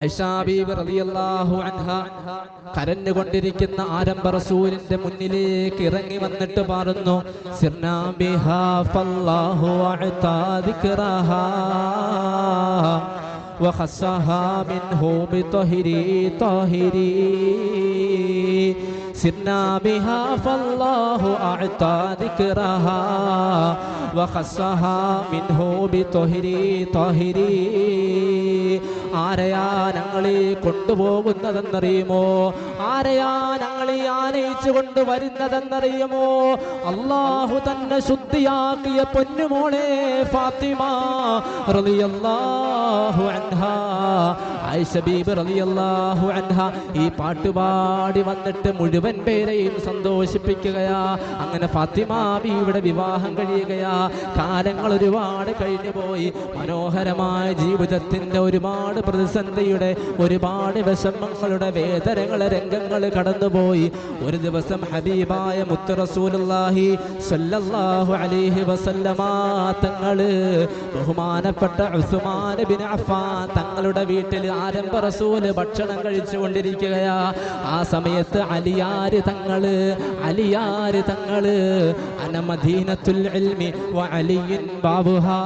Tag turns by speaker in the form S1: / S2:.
S1: ആയിഷാ ബീവി റളിയല്ലാഹു അൻഹ കരഞ്ഞുകൊണ്ടിരിക്കുന്ന ആരംഭ റസൂലിന്റെ മുന്നിലേക്ക് ഇറങ്ങി വന്നിട്ട് പറഞ്ഞു, സിർനാ ബിഹാ ഫല്ലാഹു അഅതാ ദിക്റഹാ വഖസ്സഹാ മിൻഹു ബിതഹരി തഹരി. സിർനാ ബിഹാ ഫല്ലാഹു അഅതാ ദിക്റഹാ വഖസ്സഹാ മിൻഹു ബിതഹരി തഹരി. ആരെയാ ഞങ്ങളീ കൊണ്ടുപോകുന്നതെന്നറിയുമോ? ആരെയാ ഞങ്ങളീ ആനയിച്ചു കൊണ്ടുവരുന്നതെന്നറിയുമോ? അല്ലാഹു തന്നെ ശുദ്ധിയാക്കിയ പൊന്നുമോളെ ഫാത്തിമ റളിയല്ലാഹു അൻഹാ. ആയിഷ ബീബി റളിയല്ലാഹു അൻഹ ഈ പാട്ടുപാടി വന്നിട്ട് മുഴുവൻ പേരെയും സന്തോഷിപ്പിക്കുകയാ. അങ്ങനെ ഫാത്തിമ ബീവിയുടെ വിവാഹം കഴിയുകയാ. കാലങ്ങൾ ഒരുപാട് കഴിഞ്ഞു പോയി. മനോഹരമായ ജീവിതത്തിന്റെ ഒരുപാട് പ്രതിസന്ധിയുടെ, ഒരുപാട് വിഷമങ്ങളുടെ, വേദനകളെ രംഗങ്ങൾ കടന്നുപോയി. ഒരു ദിവസം ഹബീബായ മുത്ത് റസൂലുള്ളാഹി സ്വല്ലല്ലാഹു അലൈഹി വസല്ലമ തങ്ങള് ബഹുമാനപ്പെട്ട ഉസ്മാൻ ബിൻ അഫ്ഫാൻ തങ്ങളുടെ വീട്ടിൽ ആരംഭ റസൂല് ഭക്ഷണം കഴിച്ചുകൊണ്ടിരിക്കുകയാ. ആ സമയത്ത് അലിയാര് തങ്ങള് അന മദീനത്തുൽ ഇൽമി വ അലിയുൻ ബാബുഹാ